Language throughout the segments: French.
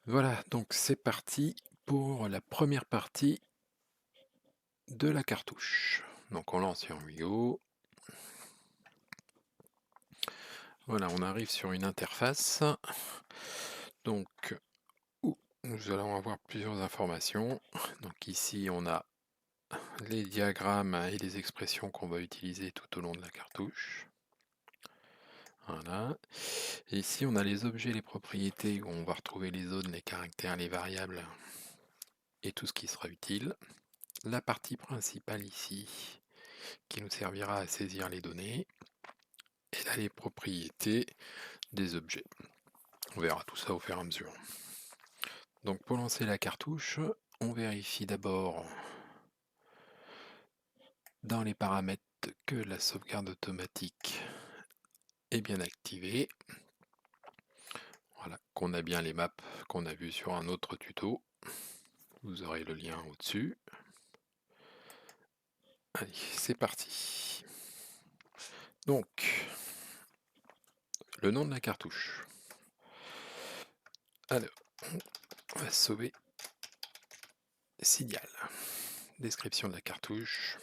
Voilà, donc c'est parti pour la première partie de la cartouche. Donc on lance Here we go. Voilà, on arrive sur une interface. Donc, où nous allons avoir plusieurs informations. Donc ici, on a les diagrammes et les expressions qu'on va utiliser tout au long de la cartouche. Voilà. Et ici, on a les objets, les propriétés, où on va retrouver les zones, les caractères, les variables et tout ce qui sera utile. La partie principale ici, qui nous servira à saisir les données. Et là, les propriétés des objets. On verra tout ça au fur et à mesure. Donc pour lancer la cartouche, on vérifie d'abord dans les paramètres que la sauvegarde automatique est bien activée. Voilà, qu'on a bien les maps qu'on a vues sur un autre tuto. Vous aurez le lien au-dessus. Allez, c'est parti. Donc, le nom de la cartouche. Alors, on va sauver signal. Description de la cartouche.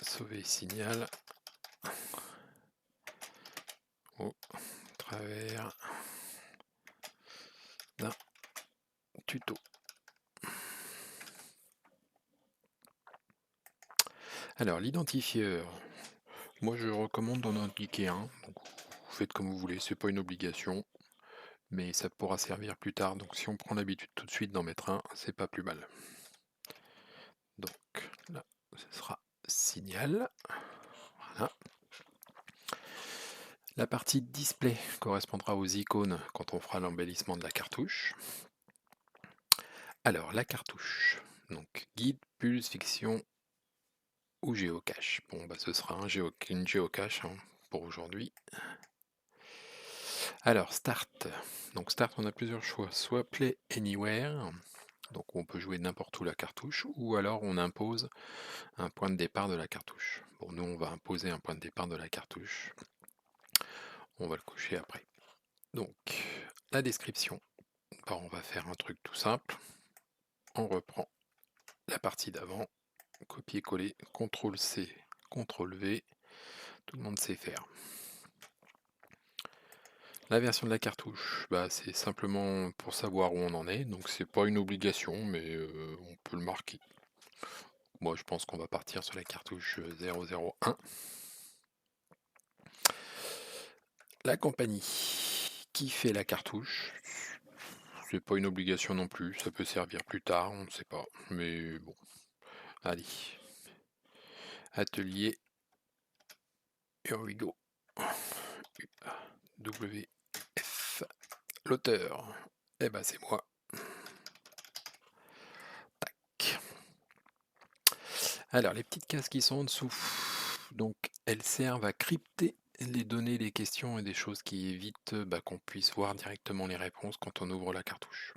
Sauver signal au travers d'un tuto. Alors, l'identifieur, moi je recommande d'en indiquer un. Donc, vous faites comme vous voulez, c'est pas une obligation, mais ça pourra servir plus tard. Donc, si on prend l'habitude tout de suite d'en mettre un, c'est pas plus mal. Donc, là, ce sera signal. Voilà. La partie display correspondra aux icônes quand on fera l'embellissement de la cartouche. Alors, la cartouche. Donc, guide, pulse, fiction ou géocache. Bon, bah, ce sera une géocache hein, pour aujourd'hui. Alors, start. Donc, start, on a plusieurs choix. Soit play anywhere, donc on peut jouer n'importe où la cartouche, ou alors on impose un point de départ de la cartouche. Bon, nous, on va imposer un point de départ de la cartouche. On va le cocher après. Donc, la description. Bah, on va faire un truc tout simple. On reprend la partie d'avant. Copier-coller. CTRL-C, CTRL-V. Tout le monde sait faire. La version de la cartouche, bah, c'est simplement pour savoir où on en est, donc c'est pas une obligation, mais on peut le marquer. Moi, je pense qu'on va partir sur la cartouche 001. La compagnie qui fait la cartouche, c'est pas une obligation non plus, ça peut servir plus tard, on ne sait pas, mais bon. Allez, atelier, here we go. WF, l'auteur, eh ben c'est moi. Tac. Alors, les petites cases qui sont en dessous, donc elles servent à crypter les données des questions et des choses qui évitent qu'on puisse voir directement les réponses quand on ouvre la cartouche.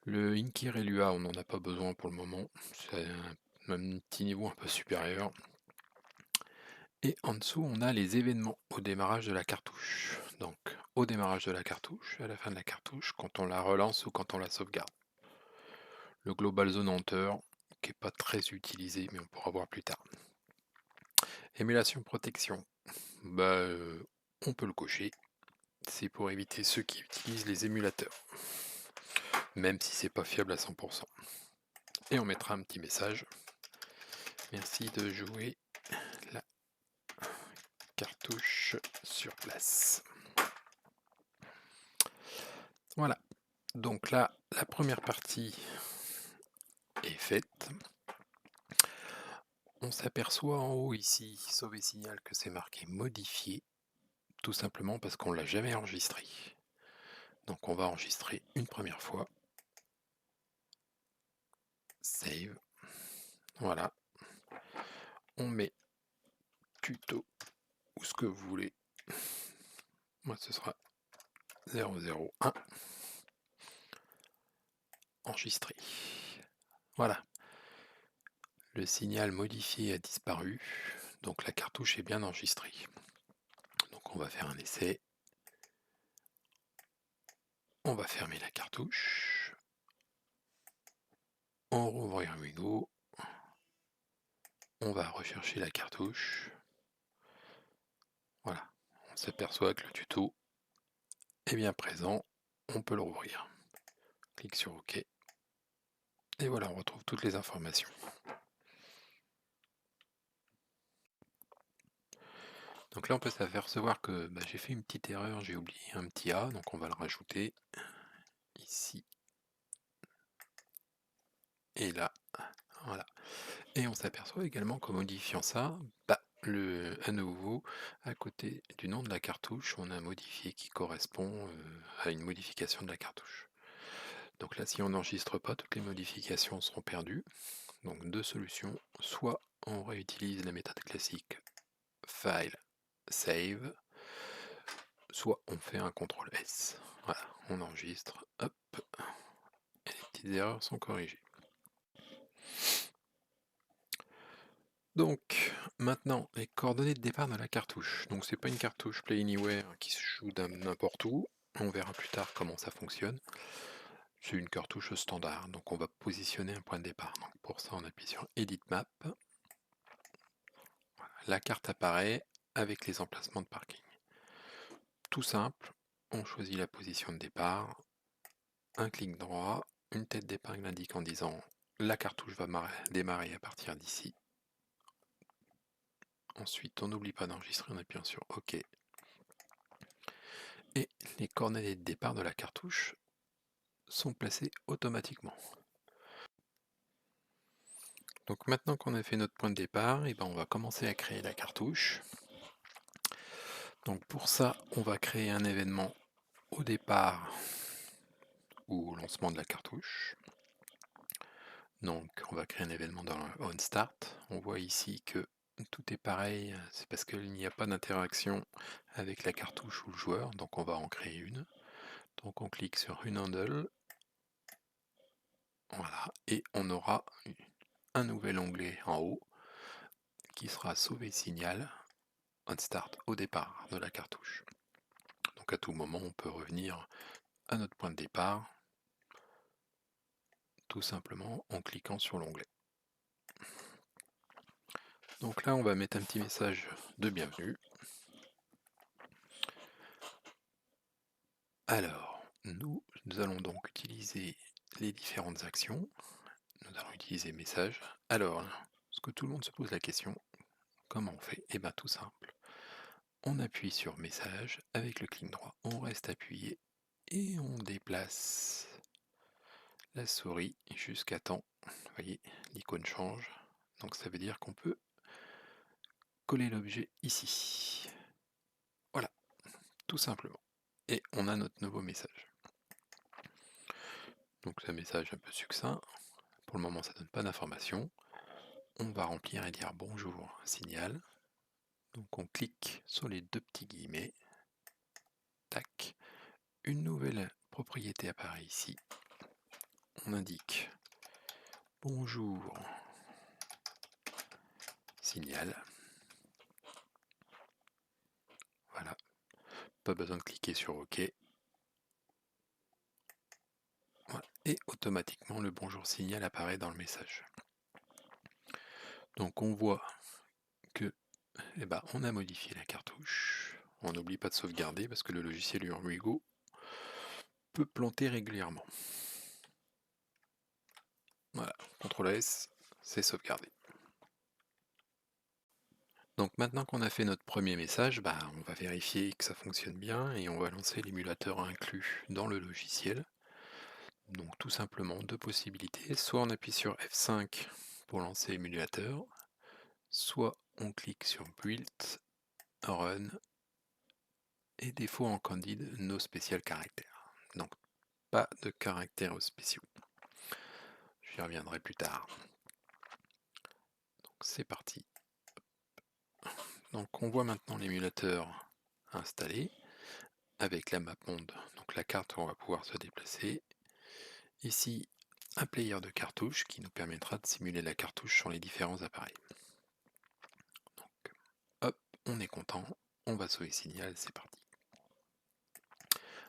Le Inkir et l'UA, on n'en a pas besoin pour le moment, c'est un petit niveau un peu supérieur. Et en dessous, on a les événements au démarrage de la cartouche. Donc, au démarrage de la cartouche, à la fin de la cartouche, quand on la relance ou quand on la sauvegarde. Le Global Zone Hunter, qui n'est pas très utilisé, mais on pourra voir plus tard. Émulation protection, on peut le cocher. C'est pour éviter ceux qui utilisent les émulateurs, même si c'est pas fiable à 100%. Et on mettra un petit message. Merci de jouer la cartouche sur place. Voilà. Donc là, la première partie est faite. On s'aperçoit en haut ici, sauver signal, que c'est marqué modifier, tout simplement parce qu'on ne l'a jamais enregistré. Donc on va enregistrer une première fois. Save. Voilà. On met tuto ou ce que vous voulez. Moi ce sera 001. Enregistré. Voilà. Le signal modifié a disparu. Donc la cartouche est bien enregistrée. Donc on va faire un essai. On va fermer la cartouche. On rouvre Wigo. On va rechercher la cartouche. Voilà, on s'aperçoit que le tuto est bien présent. On peut le rouvrir. Clique sur OK. Et voilà, on retrouve toutes les informations. Donc là, on peut s'apercevoir que j'ai fait une petite erreur, j'ai oublié un petit A, donc on va le rajouter ici et là. Voilà. Et on s'aperçoit également qu'en modifiant ça, à nouveau, à côté du nom de la cartouche, on a un modifié qui correspond à une modification de la cartouche. Donc là, si on n'enregistre pas, toutes les modifications seront perdues. Donc deux solutions, soit on réutilise la méthode classique file save, soit on fait un CTRL S. Voilà, on enregistre, hop, et les petites erreurs sont corrigées. Donc, maintenant, les coordonnées de départ de la cartouche. Donc, c'est pas une cartouche Play Anywhere qui se joue n'importe où. On verra plus tard comment ça fonctionne. C'est une cartouche standard. Donc, on va positionner un point de départ. Donc, pour ça, on appuie sur Edit Map. Voilà. La carte apparaît avec les emplacements de parking. Tout simple. On choisit la position de départ. Un clic droit. Une tête d'épingle indique en disant la cartouche va démarrer à partir d'ici. Ensuite, on n'oublie pas d'enregistrer en appuyant sur OK. Et les coordonnées de départ de la cartouche sont placées automatiquement. Donc maintenant qu'on a fait notre point de départ, on va commencer à créer la cartouche. Donc pour ça, on va créer un événement au départ ou au lancement de la cartouche. Donc on va créer un événement dans le onStart. On voit ici que tout est pareil, c'est parce qu'il n'y a pas d'interaction avec la cartouche ou le joueur, donc on va en créer une. Donc on clique sur une handle, voilà, et on aura un nouvel onglet en haut qui sera sauver signal onStart au départ de la cartouche. Donc à tout moment on peut revenir à notre point de départ tout simplement en cliquant sur l'onglet. Donc là on va mettre un petit message de bienvenue. Alors nous allons donc utiliser les différentes actions. Nous allons utiliser message. Alors, ce que tout le monde se pose la question, comment on fait? Eh bien tout simple. On appuie sur message avec le clic droit, on reste appuyé et on déplace la souris jusqu'à temps. Vous voyez, l'icône change. Donc ça veut dire qu'on peut coller l'objet ici. Voilà, tout simplement. Et on a notre nouveau message. Donc c'est un message un peu succinct. Pour le moment, ça ne donne pas d'informations. On va remplir et dire bonjour, signal. Donc on clique sur les deux petits guillemets. Tac. Une nouvelle propriété apparaît ici. On indique bonjour, signal. Voilà. Pas besoin de cliquer sur OK. Voilà. Et automatiquement, le bonjour signal apparaît dans le message. Donc on voit que on a modifié la cartouche. On n'oublie pas de sauvegarder parce que le logiciel Urwigo peut planter régulièrement. Voilà, CTRL S, c'est sauvegardé. Donc maintenant qu'on a fait notre premier message, on va vérifier que ça fonctionne bien et on va lancer l'émulateur inclus dans le logiciel. Donc tout simplement deux possibilités, soit on appuie sur F5 pour lancer l'émulateur, soit on clique sur Build, Run et défaut en candide no spécial caractère. Donc pas de caractères spéciaux. J'y reviendrai plus tard. Donc c'est parti. Donc on voit maintenant l'émulateur installé avec la map monde, donc la carte où on va pouvoir se déplacer. Ici, un player de cartouches qui nous permettra de simuler la cartouche sur les différents appareils. Donc, hop, on est content, on va sauver signal, c'est parti.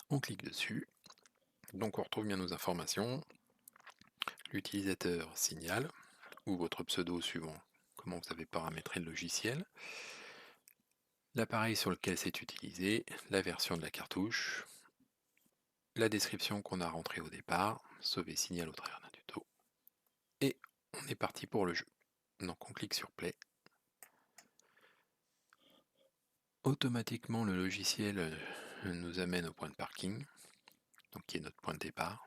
On clique dessus, Donc on retrouve bien nos informations. L'utilisateur signale, ou votre pseudo suivant comment vous avez paramétré le logiciel, l'appareil sur lequel c'est utilisé, la version de la cartouche, la description qu'on a rentrée au départ, sauver signal au travers d'un tuto, et on est parti pour le jeu. Donc on clique sur Play. Automatiquement le logiciel nous amène au point de parking, donc qui est notre point de départ,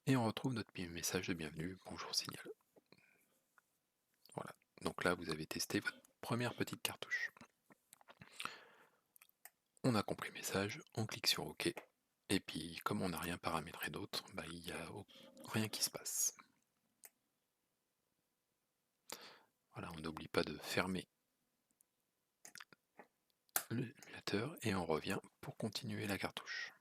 et on retrouve notre message de bienvenue, bonjour signal. Voilà, donc là vous avez testé votre première petite cartouche. On a compris le message, on clique sur OK, et puis comme on n'a rien paramétré d'autre, il n'y a rien qui se passe. Voilà, on n'oublie pas de fermer l'émulateur et on revient pour continuer la cartouche.